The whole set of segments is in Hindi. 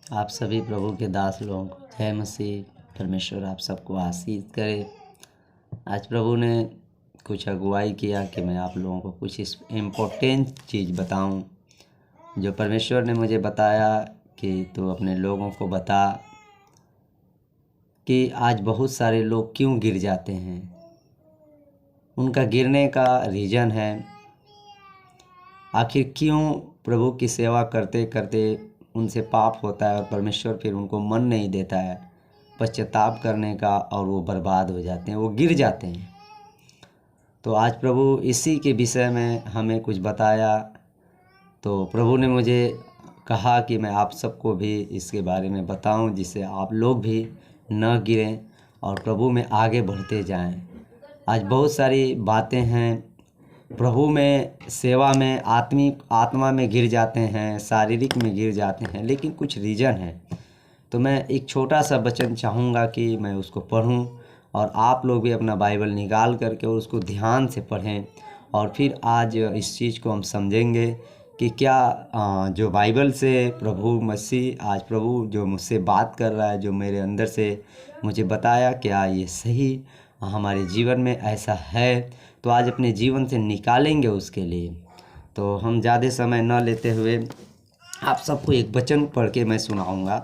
आप सभी प्रभु के दास लोगों को जय मसीह। परमेश्वर आप सबको आशीष करे। आज प्रभु ने कुछ अगुवाई किया कि मैं आप लोगों को कुछ इस इम्पोर्टेंट चीज़ बताऊं, जो परमेश्वर ने मुझे बताया कि तो अपने लोगों को बता कि आज बहुत सारे लोग क्यों गिर जाते हैं। उनका गिरने का रीज़न है, आखिर क्यों प्रभु की सेवा करते करते उनसे पाप होता है और परमेश्वर फिर उनको मन नहीं देता है पश्चाताप करने का, और वो बर्बाद हो जाते हैं, वो गिर जाते हैं। तो आज प्रभु इसी के विषय में हमें कुछ बताया। तो प्रभु ने मुझे कहा कि मैं आप सबको भी इसके बारे में बताऊं, जिससे आप लोग भी न गिरें और प्रभु में आगे बढ़ते जाएं। आज बहुत सारी बातें हैं, प्रभु में सेवा में आत्मा में गिर जाते हैं, शारीरिक में गिर जाते हैं, लेकिन कुछ रीज़न है। तो मैं एक छोटा सा वचन चाहूँगा कि मैं उसको पढूं और आप लोग भी अपना बाइबल निकाल करके और उसको ध्यान से पढ़ें, और फिर आज इस चीज़ को हम समझेंगे कि क्या जो बाइबल से प्रभु मसीह आज प्रभु जो मुझसे बात कर रहा है, जो मेरे अंदर से मुझे बताया, क्या ये सही हमारे जीवन में ऐसा है। तो आज अपने जीवन से निकालेंगे उसके लिए। तो हम ज़्यादा समय न लेते हुए आप सबको एक वचन पढ़ के मैं सुनाऊंगा।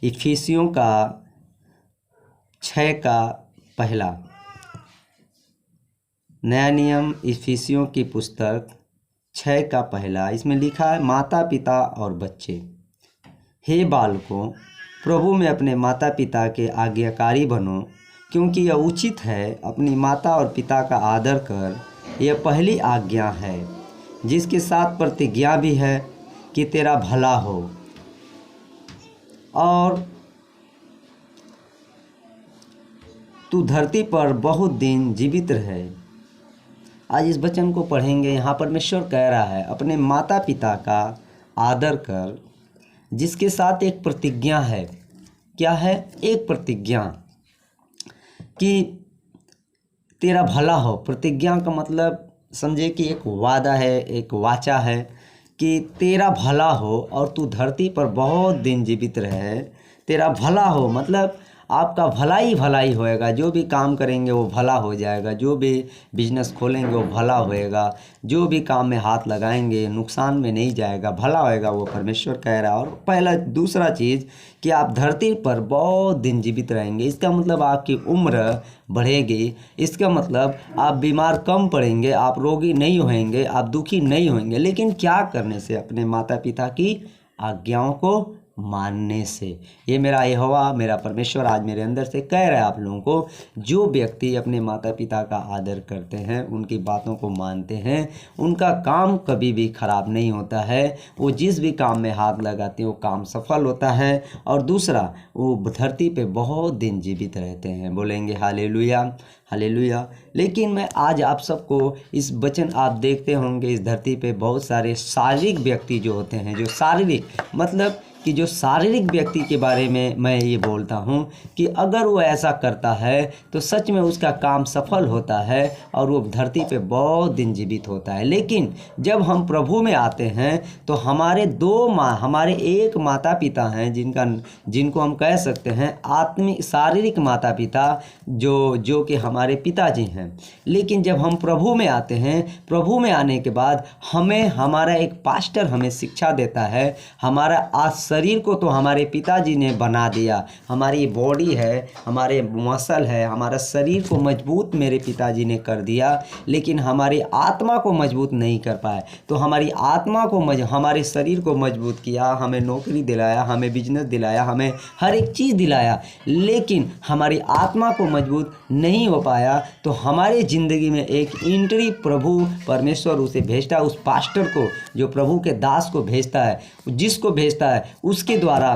इफिसियों का 6 का पहला, नया नियम इफिसियों की पुस्तक 6 का पहला। इसमें लिखा है, माता पिता और बच्चे, हे बालकों, प्रभु में अपने माता पिता के आज्ञाकारी बनो, क्योंकि यह उचित है। अपनी माता और पिता का आदर कर, यह पहली आज्ञा है, जिसके साथ प्रतिज्ञा भी है कि तेरा भला हो और तू धरती पर बहुत दिन जीवित रहे। आज इस वचन को पढ़ेंगे। यहाँ परमेश्वर कह रहा है, अपने माता पिता का आदर कर, जिसके साथ एक प्रतिज्ञा है। क्या है? एक प्रतिज्ञा कि तेरा भला हो। प्रतिज्ञा का मतलब समझे कि एक वादा है, एक वाचा है कि तेरा भला हो और तू धरती पर बहुत दिन जीवित रहे। तेरा भला हो मतलब आपका भलाई होएगा। जो भी काम करेंगे वो भला हो जाएगा, जो भी बिजनेस खोलेंगे वो भला होएगा, जो भी काम में हाथ लगाएंगे नुकसान में नहीं जाएगा, भला होएगा, वो परमेश्वर कह रहा है। और पहला दूसरा चीज़ कि आप धरती पर बहुत दिन जीवित रहेंगे। इसका मतलब आपकी उम्र बढ़ेगी। इसका मतलब आप बीमार कम पड़ेंगे, आप रोगी नहीं होंगे, आप दुखी नहीं होंगे। लेकिन क्या करने से? अपने माता पिता की आज्ञाओं को मानने से। ये मेरा यहोवा, मेरा परमेश्वर आज मेरे अंदर से कह रहा है आप लोगों को, जो व्यक्ति अपने माता पिता का आदर करते हैं, उनकी बातों को मानते हैं, उनका काम कभी भी खराब नहीं होता है। वो जिस भी काम में हाथ लगाते हैं वो काम सफल होता है। और दूसरा, वो धरती पे बहुत दिन जीवित रहते हैं। बोलेंगे हालेलुया, हालेलुया। लेकिन मैं आज आप सबको इस वचन, आप देखते होंगे इस धरती पे बहुत सारे शारीरिक व्यक्ति जो होते हैं, जो शारीरिक मतलब कि जो शारीरिक व्यक्ति के बारे में मैं ये बोलता हूँ कि अगर वो ऐसा करता है तो सच में उसका काम सफल होता है और वो धरती पे बहुत दिन जीवित होता है। लेकिन जब हम प्रभु में आते हैं तो हमारे हमारे एक माता पिता हैं, जिनको हम कह सकते हैं आत्मिक शारीरिक माता पिता, जो कि हमारे पिताजी हैं। लेकिन जब हम प्रभु में आते हैं, प्रभु में आने के बाद हमारा एक पास्टर हमें शिक्षा देता है। हमारा शरीर को तो हमारे पिताजी ने बना दिया, हमारी बॉडी है, हमारे मसल है, हमारा शरीर को मजबूत मेरे पिताजी ने कर दिया, लेकिन हमारी आत्मा को मजबूत नहीं कर पाए। तो हमारी आत्मा को हमारे शरीर को मजबूत किया, हमें नौकरी दिलाया, हमें बिजनेस दिलाया, हमें हर एक चीज़ दिलाया, लेकिन हमारी आत्मा को मजबूत नहीं हो पाया। तो हमारे ज़िंदगी में एक एंट्री प्रभु परमेश्वर उसे भेजता है, उस पास्टर को, जो प्रभु के दास को भेजता है, जिसको भेजता है उसके द्वारा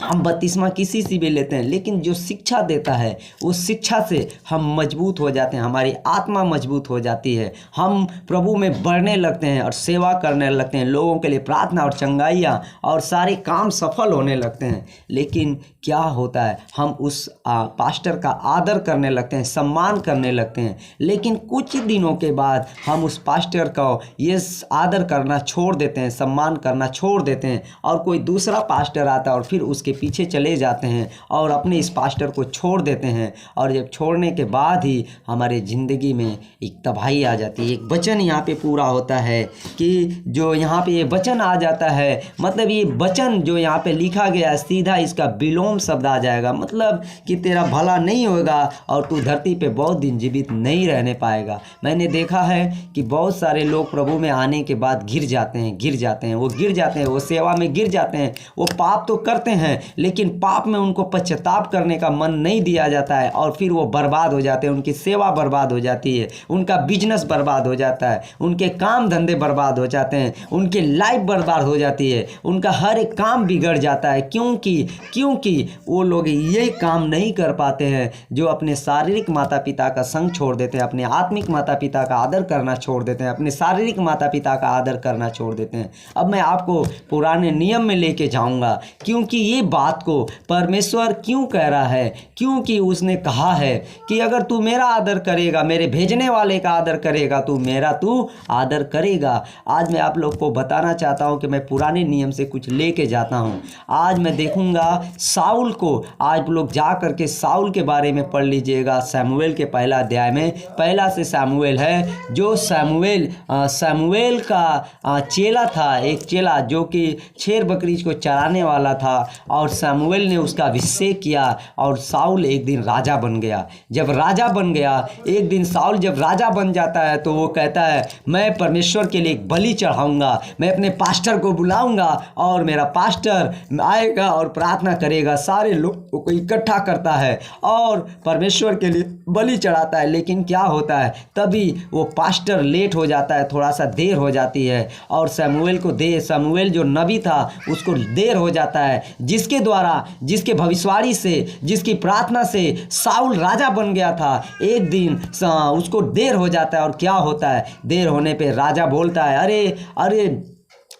हम बपतिस्मा किसी से भी लेते हैं, लेकिन जो शिक्षा देता है उस शिक्षा से हम मजबूत हो जाते हैं, हमारी आत्मा मजबूत हो जाती है, हम प्रभु में बढ़ने लगते हैं और सेवा करने लगते हैं, लोगों के लिए प्रार्थना और चंगाइयाँ और सारे काम सफल होने लगते हैं। लेकिन क्या होता है, हम उस पास्टर का आदर करने लगते हैं, सम्मान करने लगते हैं, लेकिन कुछ दिनों के बाद हम उस पास्टर को ये आदर करना छोड़ देते हैं, सम्मान करना छोड़ देते हैं, और कोई दूसरा पास्टर आता है और फिर उसके पीछे चले जाते हैं और अपने इस पास्टर को छोड़ देते हैं। और जब छोड़ने के बाद ही हमारे ज़िंदगी में एक तबाही आ जाती है। एक वचन यहाँ पे पूरा होता है कि जो यहाँ पे ये वचन आ जाता है, मतलब ये वचन जो यहाँ पे लिखा गया सीधा इसका विलोम शब्द आ जाएगा, मतलब कि तेरा भला नहीं होगा और तू धरती पे बहुत दिन जीवित नहीं रहने पाएगा। मैंने देखा है कि बहुत सारे लोग प्रभु में आने के बाद गिर जाते हैं, वो सेवा में गिर जाते हैं, वो पाप तो करते हैं लेकिन पाप में उनको पश्चाताप करने का मन नहीं दिया जाता है और फिर वो बर्बाद हो जाते हैं, उनकी सेवा बर्बाद हो जाती है, उनका बिजनेस बर्बाद हो जाता है, उनके काम धंधे बर्बाद हो जाते हैं, उनकी लाइफ बर्बाद हो जाती है, उनका हर एक काम बिगड़ जाता है। क्योंकि वो लोग ये काम नहीं कर पाते हैं जो अपने शारीरिक माता पिता का संग छोड़ देते हैं, अपने आत्मिक माता पिता का आदर करना छोड़ देते हैं, अपने शारीरिक माता पिता का आदर करना छोड़ देते हैं। अब मैं आपको पुराने नियम में लेके जाऊंगा, क्योंकि ये बात को परमेश्वर क्यों कह रहा है, क्योंकि उसने कहा है कि अगर तू मेरा आदर करेगा, मेरे भेजने वाले का आदर करेगा, तू आदर करेगा। आज मैं आप लोग को बताना चाहता हूं कि मैं पुराने नियम से कुछ लेके जाता हूं। आज मैं देखूंगा साउल को, आज लोग जा करके साउल के बारे में पढ़ लीजिएगा। शमूएल के पहला अध्याय में पहला से शमूएल है, जो शमूएल का चेला था, एक चेला जो कि शेर बकरी को चराने वाला था, और शमूएल ने उसका अभिषेक किया और साउल एक दिन राजा बन गया। जब राजा बन गया, एक दिन साउल जब राजा बन जाता है तो वो कहता है मैं परमेश्वर के लिए एक बलि चढ़ाऊंगा, मैं अपने पास्टर को बुलाऊंगा और मेरा पास्टर आएगा और प्रार्थना करेगा, सारे लोगों को इकट्ठा करता है और परमेश्वर के लिए बलि चढ़ाता है। लेकिन क्या होता है, तभी वो पास्टर लेट हो जाता है, थोड़ा सा देर हो जाती है और शमूएल जो नबी था उसको देर हो जाता है, जिसके द्वारा, जिसके भविष्यवाणी से, जिसकी प्रार्थना से साउल राजा बन गया था। एक दिन उसको देर हो जाता है और क्या होता है, देर होने पे राजा बोलता है अरे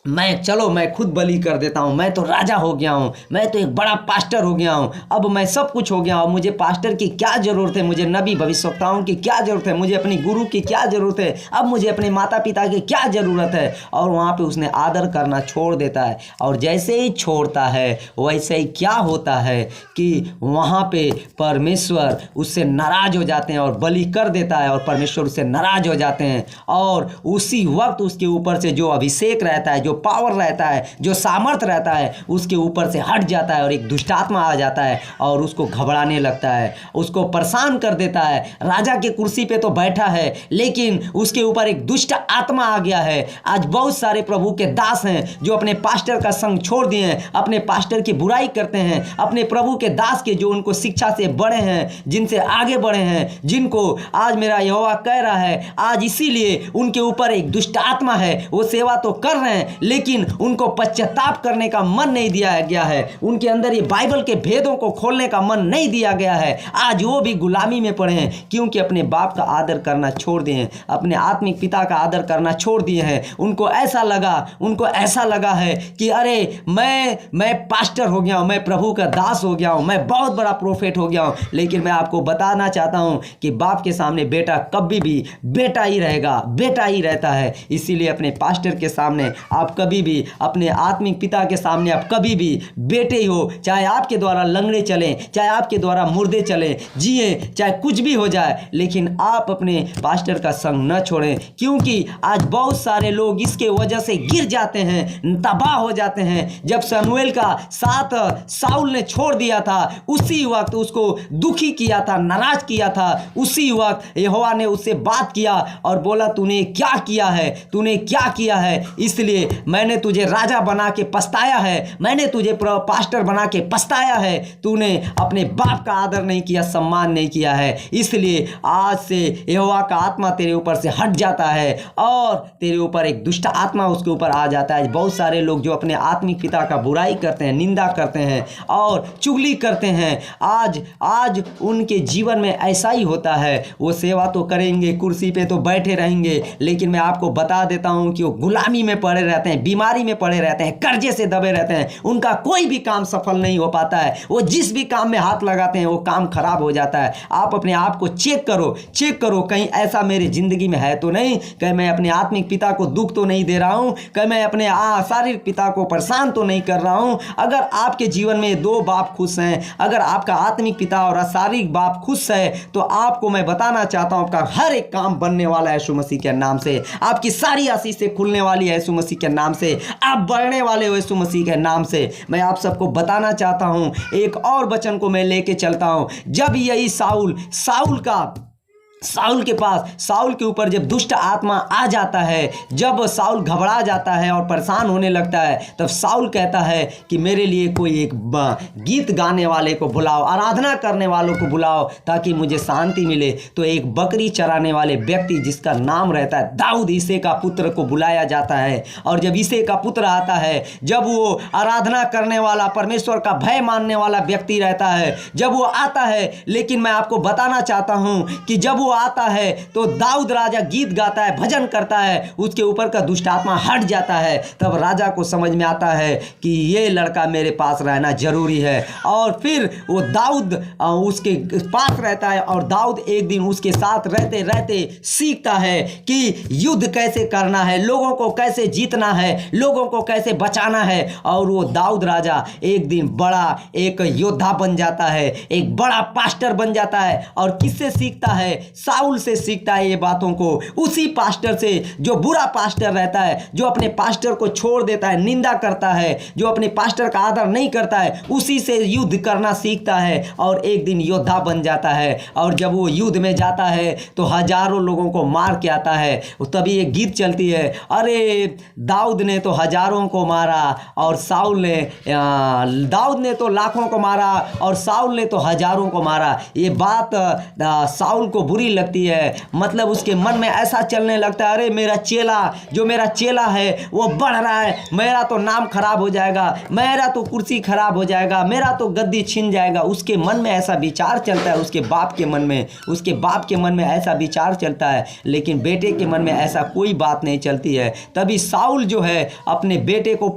मैं खुद बलि कर देता हूँ, मैं तो राजा हो गया हूँ, मैं तो एक बड़ा पास्टर हो गया हूँ, अब मैं सब कुछ हो गया हूँ, मुझे पास्टर की क्या ज़रूरत है, मुझे नबी भविष्यवक्ताओं की क्या ज़रूरत है, मुझे अपनी गुरु की क्या ज़रूरत है, अब मुझे अपने माता पिता की क्या ज़रूरत है। और वहाँ पे उसने आदर करना छोड़ देता है, और जैसे ही छोड़ता है वैसे ही क्या होता है कि वहाँ पे परमेश्वर उससे नाराज़ हो जाते हैं और बलि कर देता है, और परमेश्वर उससे नाराज़ हो जाते हैं, और उसी वक्त उसके ऊपर से जो अभिषेक रहता है, जो पावर रहता है, जो सामर्थ रहता है, उसके ऊपर से हट जाता है और एक दुष्ट आत्मा आ जाता है और उसको घबराने लगता है, उसको परेशान कर देता है। राजा के कुर्सी पे तो बैठा है लेकिन उसके ऊपर एक दुष्ट आत्मा आ गया है। आज बहुत सारे प्रभु के दास हैं जो अपने पास्टर का संग छोड़ दिए हैं, अपने पास्टर की बुराई करते हैं, अपने प्रभु के दास के जो उनको शिक्षा से बड़े हैं, जिनसे आगे बढ़े हैं, जिनको आज मेरा यहोवा कह रहा है, आज इसीलिए उनके ऊपर एक दुष्ट आत्मा है। वो सेवा तो कर रहे हैं लेकिन उनको पश्चाताप करने का मन नहीं दिया गया है, उनके अंदर ये बाइबल के भेदों को खोलने का मन नहीं दिया गया है। आज वो भी गुलामी में पड़े हैं क्योंकि अपने बाप का आदर करना छोड़ दिए हैं, अपने आत्मिक पिता का आदर करना छोड़ दिए हैं। उनको ऐसा लगा है कि अरे मैं पास्टर हो गया हूँ, मैं प्रभु का दास हो गया हूँ, मैं बहुत बड़ा प्रोफेट हो गया हूँ। लेकिन मैं आपको बताना चाहता हूँ कि बाप के सामने बेटा कभी भी बेटा ही रहेगा, बेटा ही रहता है। इसीलिए अपने पास्टर के सामने आप कभी भी, अपने आत्मिक पिता के सामने आप कभी भी बेटे ही हो, चाहे आपके द्वारा लंगड़े चलें, चाहे आपके द्वारा मुर्दे चलें, जिए, चाहे कुछ भी हो जाए, लेकिन आप अपने पास्टर का संग न छोड़ें। क्योंकि आज बहुत सारे लोग इसके वजह से गिर जाते हैं, तबाह हो जाते हैं। जब शमूएल का साथ साउल ने छोड़ दिया था, उसी वक्त उसको दुखी किया था, नाराज किया था, उसी वक्त यहोवा ने उससे बात किया और बोला तूने क्या किया है, इसलिए मैंने तुझे राजा बना के पछताया है, मैंने तुझे पास्टर बना के पछताया है। तूने अपने बाप का आदर नहीं किया, सम्मान नहीं किया है, इसलिए आज से यहोवा का आत्मा तेरे ऊपर से हट जाता है और तेरे ऊपर एक दुष्ट आत्मा उसके ऊपर आ जाता है। बहुत सारे लोग जो अपने आत्मिक पिता का बुराई करते हैं, निंदा करते हैं और चुगली करते हैं, आज उनके जीवन में ऐसा ही होता है। वो सेवा तो करेंगे, कुर्सी पे तो बैठे रहेंगे, लेकिन मैं आपको बता देता हूं कि वो गुलामी में पड़े रहते हैं, बीमारी में पड़े रहते हैं, कर्जे से दबे रहते हैं। उनका कोई भी काम सफल नहीं हो पाता है। वो जिस भी काम में हाथ लगाते हैं वो काम खराब हो जाता है। आप अपने आप को चेक करो, कहीं ऐसा मेरी जिंदगी में है तो नहीं, कहीं मैं अपने आत्मिक पिता को दुख तो नहीं दे रहा हूं, कहीं मैं अपने शारीरिक पिता को परेशान तो नहीं कर रहा हूं। अगर आपके जीवन में दो बाप खुश हैं, अगर आपका आत्मिक पिता और शारीरिक बाप खुश है, तो आपको मैं बताना चाहता हूं आपका हर एक काम बनने वाला है यीशु मसीह के नाम से। आपकी सारी आशीषें खुलने वाली है यीशु मसीह के नाम से। आप बढ़ने वाले हो यीशु मसीह के नाम से। मैं आप सबको बताना चाहता हूं, एक और वचन को मैं लेके चलता हूं। जब यही साउल के ऊपर जब दुष्ट आत्मा आ जाता है, जब साउल घबरा जाता है और परेशान होने लगता है, तब साउल कहता है कि मेरे लिए कोई एक गीत गाने वाले को बुलाओ, आराधना करने वालों को बुलाओ, ताकि मुझे शांति मिले। तो एक बकरी चराने वाले व्यक्ति जिसका नाम रहता है दाऊद, ईसे का पुत्र को बुलाया जाता है। और जब ईसे का पुत्र आता है, जब वो आराधना करने वाला, परमेश्वर का भय मानने वाला व्यक्ति रहता है, जब वो आता है, लेकिन मैं आपको बताना चाहता हूं कि जब वो आता है तो दाऊद राजा गीत गाता है, भजन करता है, उसके ऊपर का दुष्ट आत्मा हट जाता है। तब राजा को समझ में आता है कि ये लड़का मेरे पास रहना जरूरी है। और फिर वो दाऊद उसके पास रहता है और दाऊद एक दिन उसके साथ रहते रहते सीखता है कि युद्ध कैसे करना है, लोगों को कैसे जीतना है, लोगों को कैसे बचाना है। और वो दाऊद राजा एक दिन बड़ा एक योद्धा बन जाता है, एक बड़ा पास्टर बन जाता है। और किससे सीखता है? साउल से सीखता है ये बातों को, उसी पास्टर से जो बुरा पास्टर रहता है, जो अपने पास्टर को छोड़ देता है, निंदा करता है, जो अपने पास्टर का आदर नहीं करता है, उसी से युद्ध करना सीखता है और एक दिन योद्धा बन जाता है। और जब वो युद्ध में जाता है तो हजारों लोगों को मार के आता है। तभी एक गीत चलती है, अरे दाऊद ने तो हजारों को मारा और दाऊद ने तो लाखों को मारा और साउल ने तो हजारों को मारा। ये बात साउल को बुरी लगती है, मतलब उसके मन में ऐसा चलने लगता है, अरे मेरा चेला है वो बढ़ रहा है, मेरा तो नाम खराब हो जाएगा, मेरा तो कुर्सी खराब हो जाएगा, मेरा तो गद्दी छिन जाएगा। उसके मन में ऐसा विचार चलता है, उसके बाप के मन में ऐसा विचार चलता है, लेकिन बेटे के मन में ऐसा कोई बात नहीं चलती है। तभी साउल जो है अपने बेटे को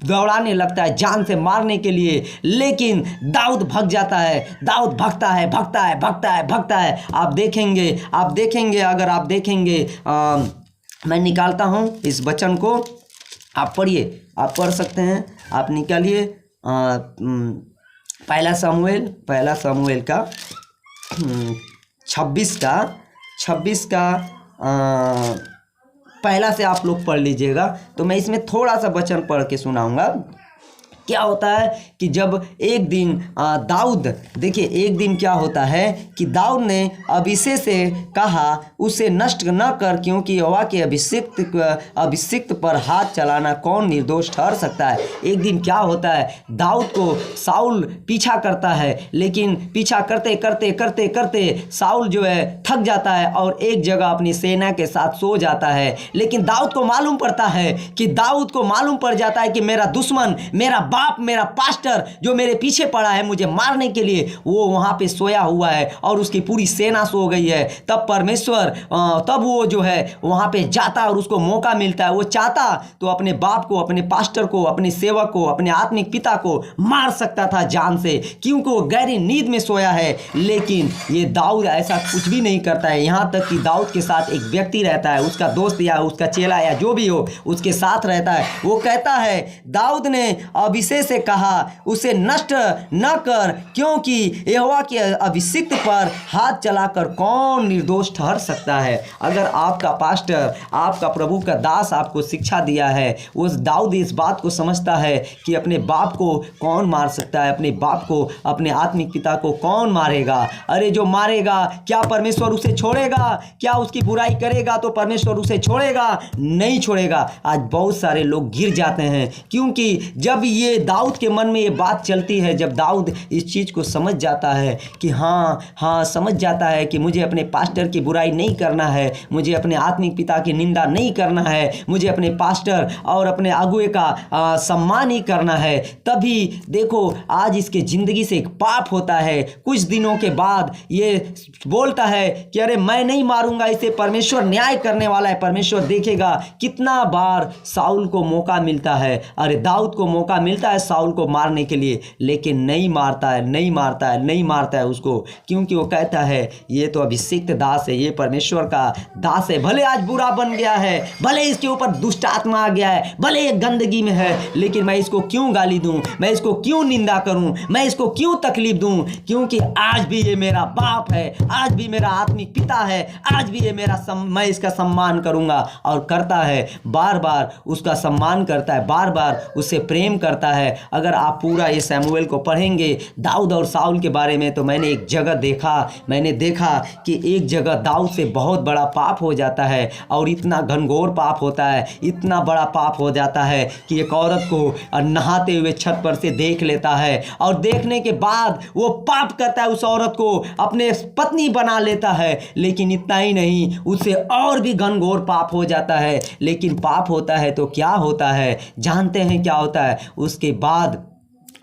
दौड़ाने लगता है जान से मारने के लिए, लेकिन दाऊद भग जाता है। दाऊद भगता है। आप देखेंगे अगर आप देखेंगे, मैं निकालता हूं इस वचन को, आप पढ़िए, आप पढ़ सकते हैं, आप निकालिए पहला शमूएल का 26 का पहला से आप लोग पढ़ लीजिएगा। तो मैं इसमें थोड़ा सा वचन पढ़ के सुनाऊंगा। क्या होता है कि जब एक दिन एक दिन क्या होता है कि दाऊद ने अभिषेक से कहा उसे नष्ट न कर, क्योंकि यहोवा के अभिषिक्त पर हाथ चलाना कौन निर्दोष ठहर सकता है। एक दिन क्या होता है, दाऊद को साउल पीछा करता है, लेकिन पीछा करते साउल जो है थक जाता है और एक जगह अपनी सेना के साथ सो जाता है। लेकिन दाऊद को मालूम पड़ जाता है कि मेरा दुश्मन, मेरा बाप, मेरा पास्टर जो मेरे पीछे पड़ा है मुझे मारने के लिए, वो वहां पे सोया हुआ है और उसकी पूरी सेना सो गई है। तब वो जो है वहां पे जाता और उसको मौका मिलता है। वो चाहता तो अपने बाप को, अपने पास्टर को, अपने सेवक को, अपने आत्मिक पिता को मार सकता था जान से, क्योंकि वो गहरी नींद में सोया है। लेकिन ये दाऊद ऐसा कुछ भी नहीं करता है। यहाँ तक कि दाऊद के साथ एक व्यक्ति रहता है, उसका दोस्त या उसका चेला या जो भी हो, उसके साथ रहता है। वो कहता है, दाऊद ने अभिषेक से कहा, उसे नष्ट न कर, क्योंकि यहोवा के अभिषिक्त पर हाथ चलाकर कौन निर्दोष ठहर सकता है। अगर आपका पास्टर, आपका प्रभु का दास आपको शिक्षा दिया है, उस दाऊद इस बात को समझता है कि अपने बाप को कौन मार सकता है, अपने बाप को, अपने आत्मिक पिता को कौन मारेगा। अरे जो मारेगा, क्या परमेश्वर उसे छोड़ेगा? क्या उसकी बुराई करेगा तो परमेश्वर उसे छोड़ेगा? नहीं छोड़ेगा। आज बहुत सारे लोग गिर जाते हैं, क्योंकि जब ये दाऊद के मन में ये बात चलती है, जब दाऊद इस चीज़ को समझ जाता है कि हाँ समझ जाता है कि मुझे अपने पास्टर की बुराई नहीं करना है, मुझे अपने आत्मिक पिता की निंदा नहीं करना है, मुझे अपने पास्टर और अपने अगुए का सम्मान ही करना है, तभी देखो आज इसके ज़िंदगी से एक पाप होता है। कुछ दिनों के बाद ये बोलता है कि अरे मैं नहीं मारूंगा इसे, परमेश्वर न्याय करने वाला है, परमेश्वर देखेगा। कितना बार साउल को मौका मिलता है, अरे दाऊद को मौका मिलता है साउल को मारने के लिए, लेकिन नहीं मारता है उसको, क्योंकि वो कहता है ये तो अभिषिक्त दास है, ये परमेश्वर का दास है। भले आज बुरा बन गया है, भले इसके ऊपर दुष्ट आत्मा आ गया है, भले ये गंदगी में है, लेकिन मैं इसको क्यों गाली दूं, मैं इसको क्यों निंदा करूं, मैं इसको क्यों तकलीफ दूं? क्योंकि आज भी ये मेरा बाप है, आज भी मेरा आत्मिक पिता है, आज भी ये मैं इसका सम्मान करूंगा। और करता है, बार बार उसका सम्मान करता है, बार बार उससे प्रेम करता है। अगर आप पूरा ये शमूएल को पढ़ेंगे दाऊद और साउल के बारे में, तो मैंने देखा कि एक जगह दाऊद से बहुत बड़ा पाप हो जाता है, और इतना घनघोर पाप होता है, इतना बड़ा पाप हो जाता है कि एक औरत को नहाते हुए छत पर से देख लेता है, और देखने के बाद वो पाप करता है, उस औरत को अपने पत्नी बना लेता है। लेकिन इतना ही नहीं, उससे और भी घनघोर पाप हो जाता है। लेकिन पाप होता है तो क्या होता है, जानते हैं क्या होता है? उसके बाद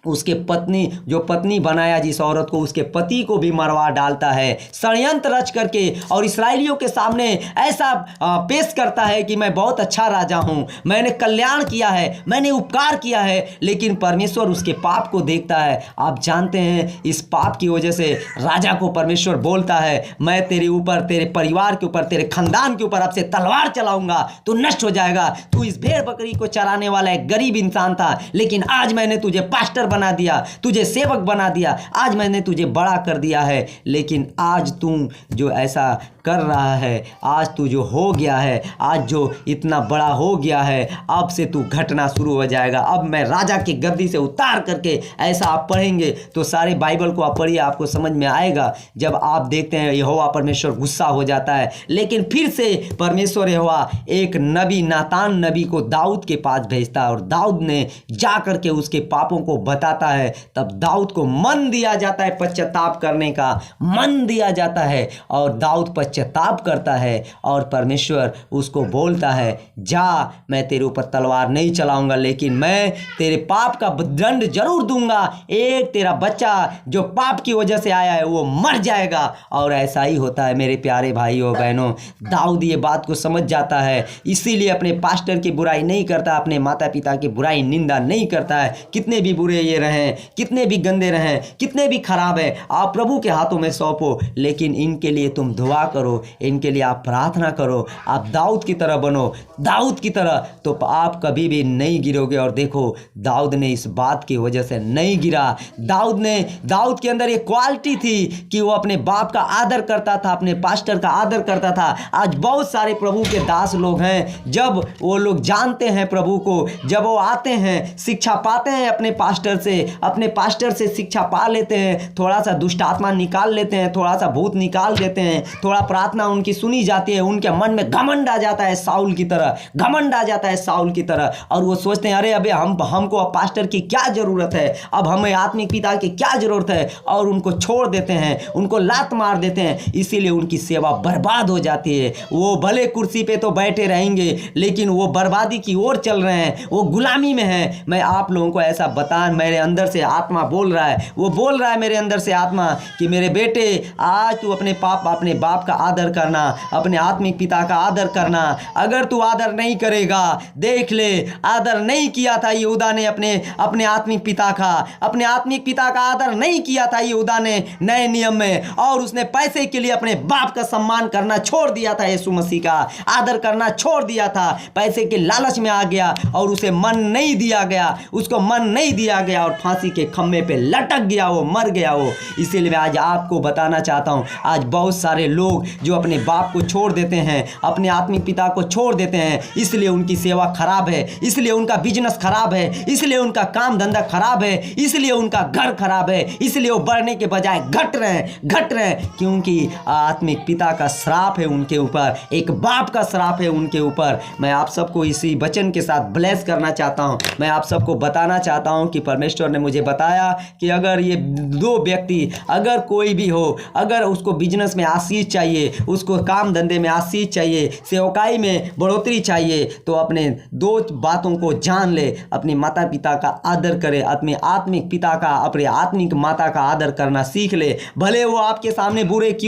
उसके पत्नी बनाया जिस औरत को, उसके पति को भी मरवा डालता है, षड्यंत्र रच करके, और इस्राएलियों के सामने ऐसा पेश करता है कि मैं बहुत अच्छा राजा हूं, मैंने कल्याण किया है, मैंने उपकार किया है। लेकिन परमेश्वर उसके पाप को देखता है। आप जानते हैं इस पाप की वजह से राजा को परमेश्वर बोलता है, मैं तेरे ऊपर, तेरे परिवार के ऊपर, तेरे खानदान के ऊपर अब से तलवार चलाऊंगा, तू नष्ट हो जाएगा। तू इस भेड़ बकरी को चराने वाला एक गरीब इंसान था, लेकिन आज मैंने तुझे पास्टर बना दिया, तुझे सेवक बना दिया, आज मैंने तुझे बड़ा कर दिया है। लेकिन आज तू जो ऐसा कर रहा है, आज तू जो हो गया है, आज जो इतना बड़ा हो गया है, अब से तू घटना शुरू हो जाएगा। अब मैं राजा की गद्दी से उतार करके, ऐसा आप पढ़ेंगे तो सारे बाइबल को आप पढ़िए, आपको समझ में आएगा। जब आप देखते हैं यहोवा परमेश्वर गुस्सा हो जाता है, लेकिन फिर से परमेश्वर यहोवा एक नबी, नातान नबी को दाऊद के पास भेजता है, और दाऊद ने जा करके उसके पापों को बताता है। तब दाऊद को मन दिया जाता है, पश्चाताप करने का मन दिया जाता है, और दाऊद पश्चाताप करता है, और परमेश्वर उसको बोलता है, जा मैं तेरे ऊपर तलवार नहीं चलाऊंगा, लेकिन मैं तेरे पाप का दंड जरूर दूंगा। एक तेरा बच्चा जो पाप की वजह से आया है वो मर जाएगा। और ऐसा ही होता है मेरे प्यारे भाइयों बहनों। दाऊद ये बात को समझ जाता है, इसीलिए अपने पास्टर की बुराई नहीं करता, अपने माता पिता की बुराई निंदा नहीं करता है। कितने भी बुरे ये रहें, कितने भी गंदे रहें, कितने भी खराब है, आप प्रभु के हाथों में सौंपो, लेकिन इनके लिए तुम दुआ करो, इनके लिए आप प्रार्थना करो। आप दाऊद की तरह बनो, दाऊद की तरह, तो आप कभी भी नहीं गिरोगे। और देखो दाऊद ने इस बात की वजह से नहीं गिरा। दाऊद के अंदर एक क्वालिटी थी कि वो अपने बाप का आदर करता था, अपने पास्टर का आदर करता था। आज बहुत सारे प्रभु के दास लोग हैं, जब वो लोग जानते हैं प्रभु को, जब वो आते हैं, शिक्षा पाते हैं अपने पास्टर से शिक्षा पा लेते हैं, थोड़ा सा दुष्ट आत्मा निकाल लेते हैं, थोड़ा सा भूत निकाल देते हैं, थोड़ा प्रार्थना उनकी सुनी जाती है, उनके मन में घमंड आ जाता है साउल की तरह, घमंड आ जाता है साउल की तरह, और वो सोचते हैं अरे अबे हमको अब पास्टर की क्या ज़रूरत है, अब हमें आत्मिक पिता की क्या ज़रूरत है, और उनको छोड़ देते हैं, उनको लात मार देते हैं। इसीलिए उनकी सेवा बर्बाद हो जाती है। वो भले कुर्सी पे तो बैठे रहेंगे, लेकिन वो बर्बादी की ओर चल रहे हैं, वो गुलामी में हैं। मैं आप लोगों को ऐसा मेरे अंदर से आत्मा बोल रहा है, वो बोल रहा है मेरे अंदर से आत्मा कि मेरे बेटे आज तू अपने बाप का आदर करना, अपने आत्मिक पिता का आदर करना। अगर तू आदर नहीं करेगा, देख ले आदर नहीं किया था यहूदा ने अपने आत्मिक पिता का आदर नहीं किया था यहूदा ने नए नियम में, और उसने पैसे के लिए अपने बाप का सम्मान करना छोड़ दिया था, यीशु मसीह का आदर करना छोड़ दिया था, पैसे के लालच में आ गया और उसे मन नहीं दिया गया, उसको मन नहीं दिया गया और फांसी के खम्भे पे लटक गया, वो मर गया वो। इसीलिए मैं आज आपको बताना चाहता हूँ, आज बहुत सारे लोग जो अपने बाप को छोड़ देते हैं, अपने आत्मिक पिता को छोड़ देते हैं, इसलिए उनकी सेवा खराब है, इसलिए उनका बिजनेस खराब है, इसलिए उनका काम धंधा खराब है, इसलिए उनका घर खराब है, इसलिए वो बढ़ने के बजाय घट रहे हैं, क्योंकि आत्मिक पिता का श्राप है उनके ऊपर, एक बाप का श्राप है उनके ऊपर। मैं आप सबको इसी वचन के साथ ब्लेस करना चाहता हूं। मैं आप सबको बताना चाहता हूं कि परमेश्वर ने मुझे बताया कि अगर ये दो व्यक्ति, अगर कोई भी हो, अगर उसको बिजनेस में आशीष चाहिए, उसको काम धंधे में आशीष चाहिए, सेवकाई में बढ़ोतरी चाहिए, तो अपने दो बातों को जान ले, अपने माता पिता का आदर करे, अपने आत्मिक पिता का, अपने आत्मिक माता का आदर करना सीख ले, भले वो आपके सामने बुरे क्यों